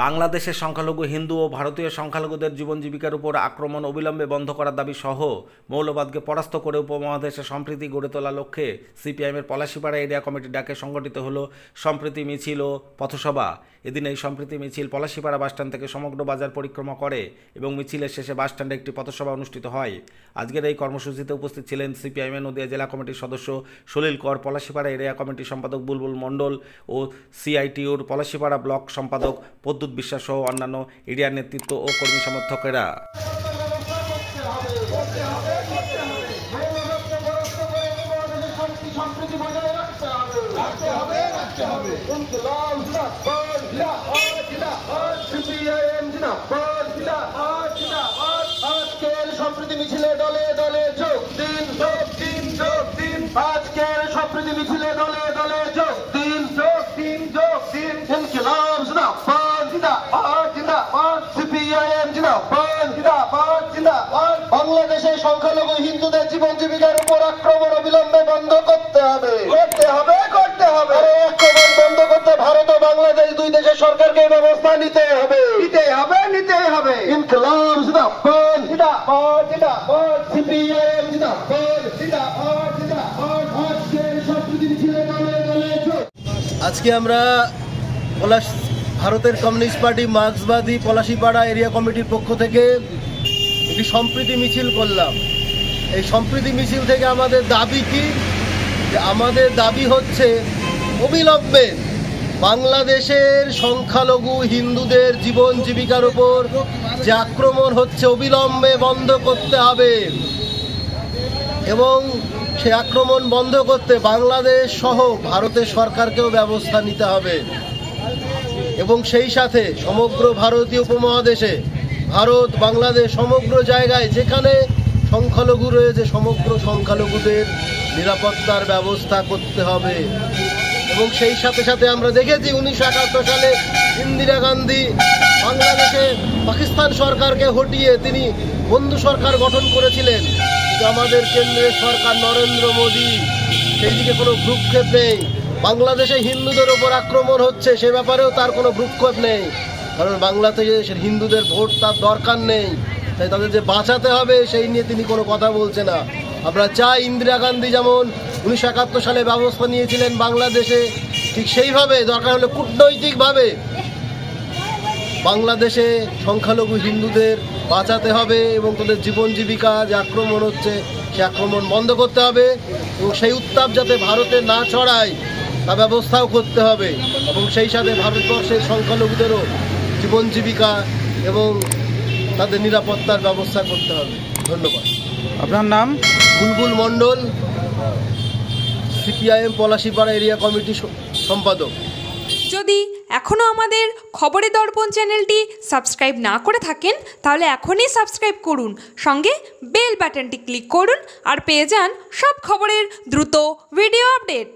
বাংলাদেশের সংখ্যালঘু হিন্দু ও ভারতীয় সংখ্যালঘুদের জীবন জীবিকার উপর আক্রমণ অবিলম্বে বন্ধ করার দাবি সহ মৌলবাদকে পরাস্ত করে উপমহাদেশে সম্প্রীতি গড়ে তোলার লক্ষ্যে সিপিআইএমের পলাশীপাড়া এরিয়া কমিটির ডাকে সংগঠিত হলো সম্প্রীতি মিছিল ও পথসভা। এদিন এই সম্প্রীতি মিছিল পলাশীপাড়া বাসস্ট্যান্ড থেকে সমগ্র বাজার পরিক্রমা করে এবং মিছিলের শেষে বাসস্ট্যান্ডে একটি পথসভা অনুষ্ঠিত হয়। আজকের এই কর্মসূচিতে উপস্থিত ছিলেন সিপিআইএমের নদিয়া জেলা কমিটির সদস্য সলিল কর, পলাশীপাড়া এরিয়া কমিটির সম্পাদক বুলবুল মণ্ডল ও সিআইটিউর পলাশীপাড়া ব্লক সম্পাদক পদ্যুৎ বিশ্বাস সহ অন্যান্য এরিয়ার নেতৃত্ব ও কর্মী সমর্থকেরা। সম্প্রীতি মিছিলে দলে দলে যোগ দিন, যোগ দিন, যোগ দিন। আজকের সম্প্রীতি মিছিলে দলে দলে যোগ দিন, যোগ দিন, যোগ দিন। ইনকিলাব জিন্দাবাদ, জিন্দাবাদ, জিন্দাবাদ। সিপিআইএম জিন্দাবাদ, জিন্দাবাদ, জিন্দাবাদ। বাংলাদেশের সংখ্যালঘু হিন্দুদের জীবন জীবিকার উপর আক্রমণ অবিলম্বে বন্ধ করতে হবে, করতে হবে, করতে হবে। আক্রমণ বন্ধ করতে ভারত ও বাংলাদেশ দুই দেশের সরকারকে ব্যবস্থা নিতে হবে, নিতে হবে, নিতে হবে। ইনকিলাব জিন্দাবাদ, জিন্দাবাদ, জিন্দাবাদ। সিপিআইএম জিন্দাবাদ, জিন্দাবাদ, জিন্দাবাদ। আজকের সম্প্রীতি মিছিলে দলে দলে যোগ। আজকে আমরা ভারতের কমিউনিস্ট পার্টি মার্ক্সবাদী পলাশীপাড়া এরিয়া কমিটির পক্ষ থেকে একটি সম্প্রীতি মিছিল করলাম। এই সম্প্রীতি মিছিল থেকে আমাদের দাবি কি? আমাদের দাবি হচ্ছে অবিলম্বে বাংলাদেশের সংখ্যালঘু হিন্দুদের জীবন জীবিকার উপর যে আক্রমণ হচ্ছে অবিলম্বে বন্ধ করতে হবে এবং সেই আক্রমণ বন্ধ করতে বাংলাদেশ সহ ভারতের সরকারকেও ব্যবস্থা নিতে হবে এবং সেই সাথে সমগ্র ভারতীয় উপমহাদেশে ভারত বাংলাদেশ সমগ্র জায়গায় যেখানে সংখ্যালঘু রয়েছে সমগ্র সংখ্যালঘুদের নিরাপত্তার ব্যবস্থা করতে হবে। এবং সেই সাথে সাথে আমরা দেখেছি 1971 সালে ইন্দিরা গান্ধী বাংলাদেশে পাকিস্তান সরকারকে হটিয়ে তিনি বন্ধু সরকার গঠন করেছিলেন, কিন্তু আমাদের কেন্দ্রের সরকার নরেন্দ্র মোদী সেই দিকে কোনো ভ্রুক্ষেপ নেই। বাংলাদেশে হিন্দুদের ওপর আক্রমণ হচ্ছে সে ব্যাপারেও তার কোনো ভ্রুক্ষেপ নেই, কারণ বাংলাদেশের হিন্দুদের ভোট তার দরকার নেই, তাই তাদের যে বাঁচাতে হবে সেই নিয়ে তিনি কোনো কথা বলছে না। আমরা চাই ইন্দিরা গান্ধী যেমন 1971 সালে ব্যবস্থা নিয়েছিলেন বাংলাদেশে, ঠিক সেইভাবে দরকার হলে কূটনৈতিকভাবে বাংলাদেশে সংখ্যালঘু হিন্দুদের বাঁচাতে হবে এবং তাদের জীবন জীবিকা যে আক্রমণ হচ্ছে সে আক্রমণ বন্ধ করতে হবে এবং সেই উত্তাপ যাতে ভারতে না ছড়ায় তা ব্যবস্থাও করতে হবে এবং সেই সাথে ভারতবর্ষের সংখ্যালঘুদেরও জীবন জীবিকা এবং তাদের নিরাপত্তার ব্যবস্থা করতে হবে। ধন্যবাদ। আপনার নাম? বুলবুল মণ্ডল, সিপিআইএম পলাশীপাড়া এরিয়া কমিটি সম্পাদক। যদি এখনও আমাদের খবরের দর্পণ চ্যানেলটি সাবস্ক্রাইব না করে থাকেন তাহলে এখনই সাবস্ক্রাইব করুন, সঙ্গে বেল বাটনটি ক্লিক করুন আর পেয়ে যান সব খবরের দ্রুত ভিডিও আপডেট।